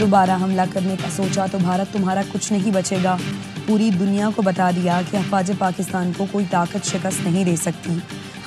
دوبارہ حملہ کرنے کا سوچا تو بھارت تمہارا کچھ نہیں بچے گا. پوری دنیا کو بتا دیا کہ افواج پاکستان کو کوئی طاقت شکست نہیں دے سکتی.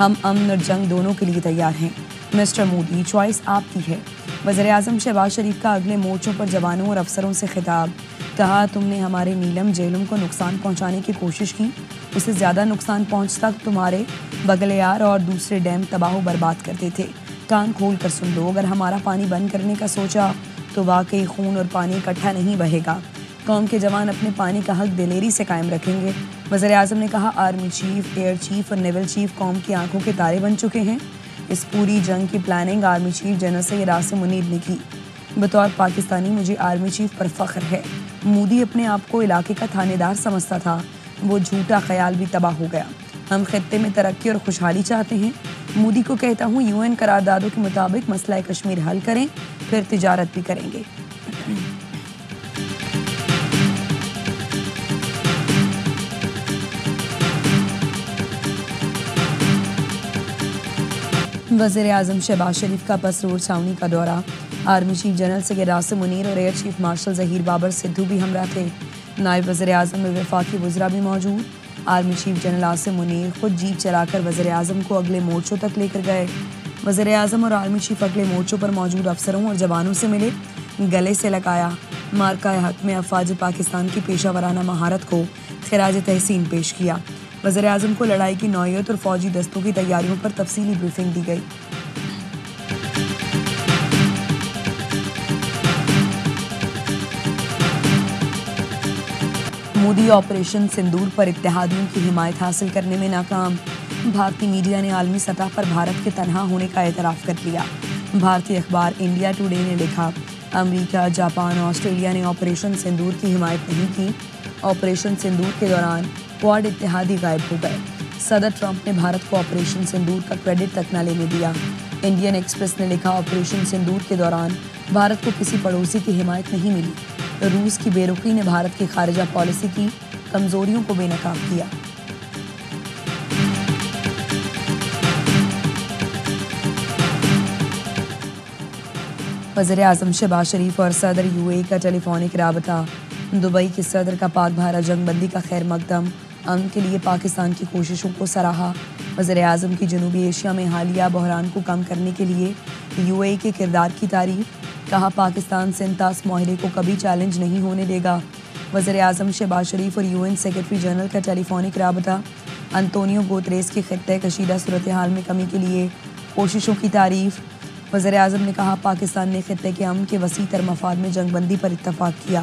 ہم امن اور جنگ دونوں کے لیے تیار ہیں. مسٹر مودی، چوائس آپ کی ہے. وزیر اعظم شہباز شریف کا اگلے مورچوں پر جوانوں اور افسروں سے خطاب. کہا تم نے ہمارے نیلم جیلم کو نقصان پہنچانے کی کوشش کی، اسے زیادہ نقصان پہنچتا تو تمہارے بغلیار اور دوسرے ڈیم تباہ و برباد کرتے تھے. کان کھول کر سن لو، اگر ہمارا پانی بند کرنے کا سوچا تو واقعی خون اور پانی اکٹھا نہیں بہے گا. قوم کے جوان اپنے پانی کا حق دلیری سے قائم رکھیں گے. وزیر اعظم نے کہا آرمی چیف، ایئر چیف اور نیول چیف قوم کی آنکھوں کے تارے بن چکے ہیں. اس پوری جنگ کی planning army chief general Syed Asim Munir نے کی. بطور پاکستانی مجھے آرمی چیف پر فخر ہے. مودی اپنے آپ کو علاقے کا تھانے دار سمجھتا تھا، وہ جھوٹا خیال بھی تباہ ہو گیا. ہم خطے میں ترقی اور خوشحالی چاہتے ہیں. مودی کو کہتا ہوں UN قراردادوں کے مطابق مسئلہ کشمیر حل کریں، پھر تجارت بھی کریں گے. وزیر اعظم شہباز شریف کا پسرور چھاؤنی کا دورہ. Army chief general Syed Asim Munir اور air chief marshal Zaheer Babar Sidhu بھی ہمراہ تھے. نائب وزیر اعظم اور وفاقی وزراء بھی موجود. Army chief general Asim Munir خود جیپ چلا کر وزیر اعظم کو اگلے مورچوں تک لے کر گئے. وزیر اعظم اور آرمی چیف اگلے مورچوں پر موجود افسروں اور جوانوں سے ملے، گلے سے لگایا. مارکہ حق میں افواج پاکستان کی پیشہ ورانہ مہارت کو خراج تحسین پیش کیا. وزیر اعظم کو لڑائی کی نوعیت اور فوجی دستوں کی تیاریوں پر تفصیلی بریفنگ دی گئی. مودی آپریشن سندور پر اتحادیوں کی حمایت حاصل کرنے میں ناکام. بھارتی میڈیا نے عالمی سطح پر بھارت کے تنہا ہونے کا اعتراف کر لیا. بھارتی اخبار انڈیا ٹوڈے نے لکھا امریکہ، جاپان اور آسٹریلیا نے آپریشن سندور کی حمایت نہیں کی. آپریشن سندور کے دوران کوڈ اتحادی غائب ہو گئے. صدر ٹرمپ نے بھارت کو آپریشن سندور کا کریڈٹ تک نہ لینے دیا. انڈین ایکسپریس نے لکھا آپریشن سندور کے دوران بھارت کو کسی پڑوسی کی حمایت نہیں ملی. روس کی بے رخی نے بھارت کی خارجہ پالیسی کی کمزوریوں کو بے نقاب کیا. وزیر اعظم شہباز شریف اور صدر UAE کا ٹیلی فونک رابطہ. دبئی کے صدر کا پاک بھارت جنگ بندی کا خیر مقدم. امن کے لیے پاکستان کی کوششوں کو سراہا. وزیر اعظم کی جنوبی ایشیا میں حالیہ بحران کو کم کرنے کے لیے UAE کے کردار کی تعریف. کہا پاکستان سنتاس معاہدے کو کبھی چیلنج نہیں ہونے دے گا. وزیر اعظم شہباز شریف اور UN سیکرٹری جنرل کا ٹیلی فونک رابطہ. انتونیو گوتریس کی خطۂ کشیدہ صورتحال میں کمی کے لیے کوششوں کی تعریف. وزیر اعظم نے کہا پاکستان نے خطے کے امن کے وسیع تر مفاد میں جنگ بندی پر اتفاق کیا.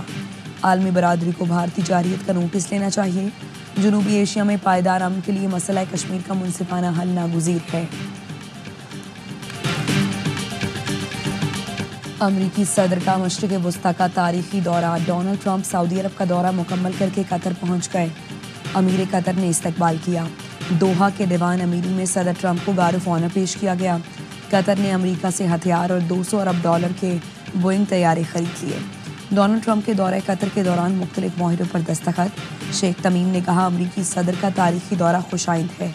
عالمی برادری کو بھارتی جارحیت کا نوٹس لینا چاہیے. جنوبی ایشیا میں پائیدار امن کے لیے مسئلہ کشمیر کا منصفانہ حل ناگزیر ہے. امریکی صدر کا مشرق وسطیٰ کا تاریخی دورہ. ڈونلڈ ٹرمپ سعودی عرب کا دورہ مکمل کر کے قطر پہنچ گئے. امیر قطر نے استقبال کیا. دوحہ کے دیوان امیری میں صدر ٹرمپ کو گارڈ آف آنر پیش کیا گیا. قطر نے امریکہ سے ہتھیار اور $200 ارب کے بوئنگ طیارے خرید لیے. ڈونلڈ ٹرمپ کے دورہ قطر کے دوران مختلف معاہدوں پر دستخط. شیخ تمیم نے کہا امریکی صدر کا تاریخی دورہ خوش آئند ہے.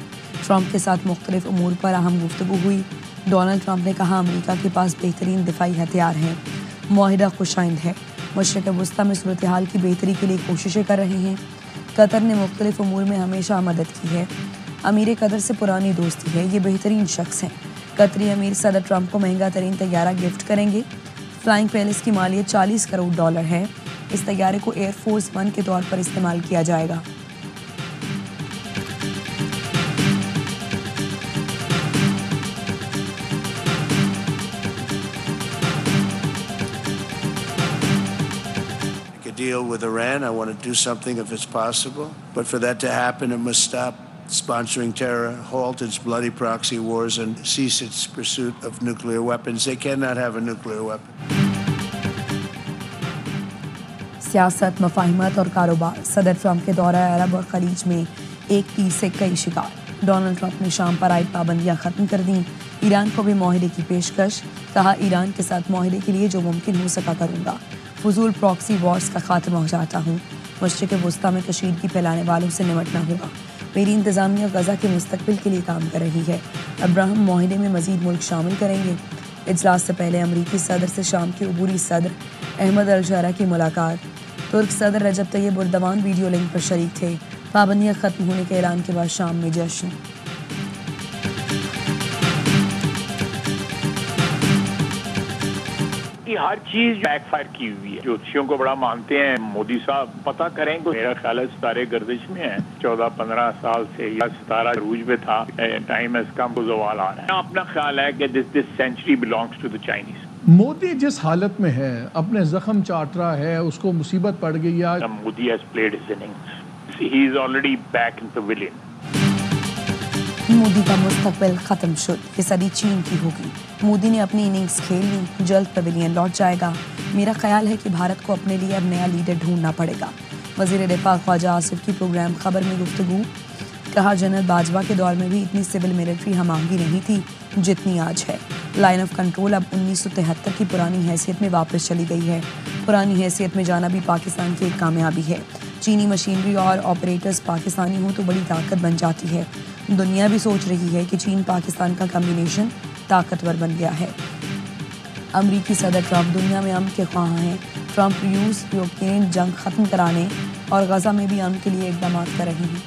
ٹرمپ کے ساتھ مختلف امور پر اہم گفتگو ہوئی. ڈونلڈ ٹرمپ نے کہا امریکہ کے پاس بہترین دفاعی ہتھیار ہیں. معاہدہ خوش آئند ہے. مشرق وسطیٰ میں صورتحال کی بہتری کے لیے کوششیں کر رہے ہیں. قطر نے مختلف امور میں ہمیشہ مدد کی ہے. امیر قطر سے پرانی دوستی ہے. یہ بہترین شخص ہیں. قطری امیر صدر ٹرمپ کو مہنگا ترین طیارہ گفٹ کریں گے. فلائنگ پیلس کی مالیت $40 کروڑ ہے. اس طیارے کو ایئر فورس 1 کے طور پر استعمال کیا جائے گا. Deal with Iran. I want to do something if it's possible. But for that to happen, it must stop sponsoring terror, halt its bloody proxy wars, and cease its pursuit of nuclear weapons. They cannot have a nuclear weapon. سیاست، مفاہمت اور کاروبار. صدر Trump کے دورہ عرب اور خلیج میں ایک تیر سے کئی شکار. ڈونلڈ ٹرمپ نے شام پر عائد پابندیاں ختم کر دیں. ایران کو بھی معاہدے کی پیشکش. کہا ایران کے ساتھ معاہدے کے لیے جو ممکن ہو سکا کروں گا. فضول پراکسی وارز کا خاتمہ چاہتا ہوں. مشرق وسطیٰ میں کشیدگی پھیلانے والوں سے نمٹنا ہوگا. میری انتظامیہ غزہ کے مستقبل کے لیے کام کر رہی ہے. ابراہم معاہدے میں مزید ملک شامل کریں گے. اجلاس سے پہلے امریکی صدر سے شام کے عبوری صدر احمد الشارع کی ملاقات. ترک صدر رجب طیب اردوان ویڈیو لنک پر شریک تھے. پابندیاں ختم ہونے کے اعلان کے بعد شام میں جشن. ہر چیز بیک فائر کی ہوئی ہے. جوتشیوں کو بڑا مانتے ہیں مودی صاحب, پتہ کریں کہ میرا خیال ہے ستارے گردش میں ہیں 14-15 سال سے, یا ستارہ عروج پہ تھا. ٹائم از کم کو زوال آ رہا ہے. اپنا خیال ہے کہ this century belongs to the Chinese. Modi جس حالت میں ہے, اپنے زخم چاٹ رہا ہے, اس کو مصیبت پڑ گئی ہے. Modi has played his innings. He is already back in pavilion. Modi کا مستقبل ختم شد, یہ صدی چین کی ہوگی. مودی نے اپنی اننگز کھیل لی, جلد پویلین لوٹ جائے گا. میرا خیال ہے کہ بھارت کو اپنے لیے اب نیا لیڈر ڈھونڈنا پڑے گا. وزیر دفاع خواجہ آصف کی پروگرام خبر میں گفتگو. کہا جنرل باجوہ کے دور میں بھی اتنی سول ملٹری ہم آہنگی نہیں تھی جتنی آج ہے. لائن آف کنٹرول اب 1973 کی پرانی حیثیت میں واپس چلی گئی ہے. پرانی حیثیت میں جانا بھی پاکستان کی ایک کامیابی ہے. چینی مشینری اور آپریٹرز پاکستانی ہوں تو بڑی طاقت بن جاتی ہے. دنیا بھی سوچ رہی ہے کہ چین پاکستان کا کمبینیشن طاقتور بن گیا ہے. امریکی صدر ٹرمپ دنیا میں امن کے خواہاں ہیں. ٹرمپ روس یوکرین جنگ ختم کرانے اور غزہ میں بھی امن کے لیے اقدامات کر رہے ہیں.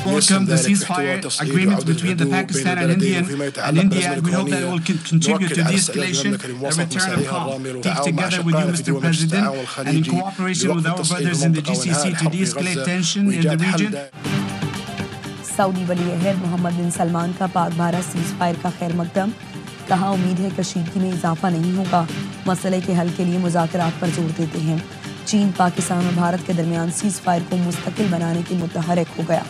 welcome the ceasefire agreement between the Pakistan and India, and we hope that it will contribute to de-escalation and return of calm. Take together with you, Mr. President, and in cooperation with our brothers in the GCC to de-escalate tension in the region. سعودی ولی عہد محمد بن سلمان کا پاک Bharat cease fire کا خیر مقدم. کہا امید ہے کشیدگی میں اضافہ نہیں ہوگا. مسئلے کے حل کے لیے مذاکرات پر زور دیتے ہیں. چین پاکستان اور بھارت کے درمیان سیز فائر کو مستقل بنانے کے متحرک ہو گیا.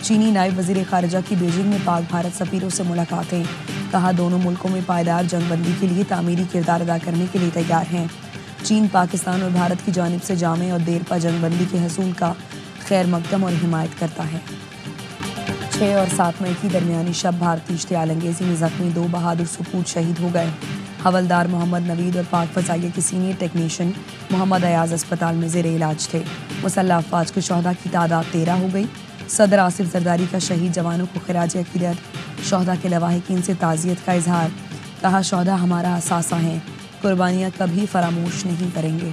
چینی نائب وزیر خارجہ کی بیجنگ میں پاک بھارت سفیروں سے ملاقاتیں. کہا دونوں ملکوں میں پائیدار جنگ بندی کے لیے تعمیری کردار ادا کرنے کے لیے تیار ہیں. چین پاکستان اور بھارت کی جانب سے جامع اور دیر پا جنگ بندی کے حصول کا خیر مقدم اور حمایت کرتا ہے. 6 اور 7 مئی کی درمیانی شب بھارتی اشتعال انگیزی میں زخمی 2 بہادر سپوت شہید ہو گئے. حوالدار محمد نوید اور پاک فضائیہ کے سینئر ٹیکنیشین محمد ایاز اسپتال میں زیر علاج تھے. مسلح افواج کے شہدا کی تعداد 13 ہو گئی. صدر آصف زرداری کا شہید جوانوں کو خراج عقیدت. شہدا کے لواحقین سے تعزیت کا اظہار. کہا شہدا ہمارا اثاثہ ہیں, قربانیاں کبھی فراموش نہیں کریں گے.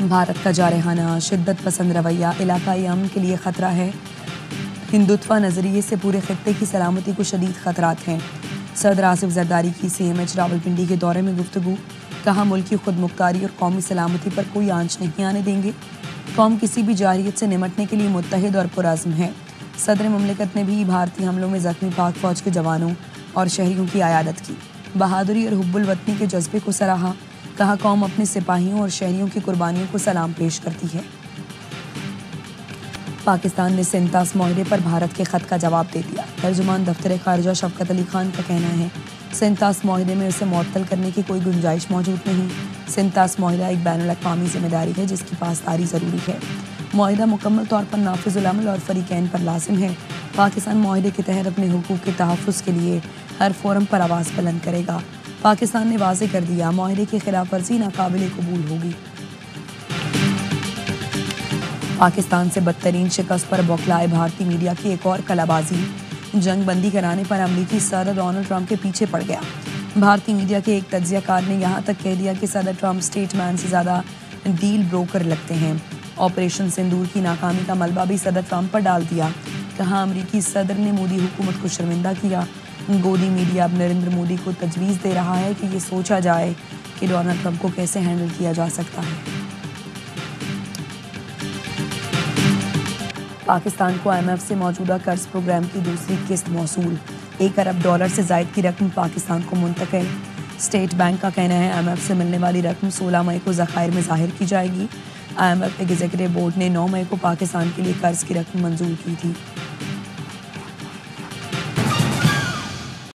بھارت کا جارحانہ شدت پسند رویہ علاقائی امن کے لیے خطرہ ہے. ہندوتوا نظریے سے پورے خطے کی سلامتی کو شدید خطرات ہیں. صدر آصف زرداری کی CMH راولپنڈی کے دورے میں گفتگو. کہا ملک کی خود مختاری اور قومی سلامتی پر کوئی آنچ نہیں آنے دیں گے. قوم کسی بھی جارحیت سے نمٹنے کے لیے متحد اور پرعزم ہے. صدر مملکت نے بھی بھارتی حملوں میں زخمی پاک فوج کے جوانوں اور شہریوں کی عیادت کی. بہادری اور حب الوطنی کے جذبے کو سراہا. کہا قوم اپنے سپاہیوں اور شہریوں کی قربانیوں کو سلام پیش کرتی ہے. پاکستان نے سینتاس معاہدے پر بھارت کے خط کا جواب دے دیا. ترجمان دفتر خارجہ شفقت علی خان کا کہنا ہے سینتاس معاہدے میں اسے معطل کرنے کی کوئی گنجائش موجود نہیں. سینتاس معاہدہ ایک بین الاقوامی ذمہ داری ہے جس کی پاسداری ضروری ہے. معاہدہ مکمل طور پر نافذ العمل اور فریقین پر لازم ہے. پاکستان معاہدے کے تحت اپنے حقوق کے تحفظ کے لیے ہر فورم پر آواز بلند کرے گا. پاکستان نے واضح کر دیا معاہدے کی خلاف ورزی ناقابل قبول ہوگی. پاکستان سے بدترین شکست پر بوکھلائے بھارتی میڈیا کی ایک اور کلا بازی. جنگ بندی کرانے پر امریکی صدر ڈونلڈ ٹرمپ کے پیچھے پڑ گیا. بھارتی میڈیا کے ایک تجزیہ کار نے یہاں تک کہہ دیا کہ صدر ٹرمپ اسٹیٹ مین سے زیادہ ڈیل بروکر لگتے ہیں. آپریشن سندور کی ناکامی کا ملبہ بھی صدر ٹرمپ پر ڈال دیا. کہا امریکی صدر نے مودی حکومت کو شرمندہ کیا. گودی میڈیا اب نریندر مودی کو تجویز دے رہا ہے کہ یہ سوچا جائے کہ ڈونلڈ ٹرمپ کو کیسے ہینڈل کیا جا سکتا ہے. پاکستان کو IMF سے موجودہ قرض پروگرام کی دوسری قسط موصول. $1 ارب سے زائد کی رقم پاکستان کو منتقل. اسٹیٹ بینک کا کہنا ہے IMF سے ملنے والی رقم 16 مئی کو ذخائر میں ظاہر کی جائے گی. IMF ایگزیکٹو بورڈ نے 9 مئی کو پاکستان کے لیے قرض کی رقم منظور کی تھی.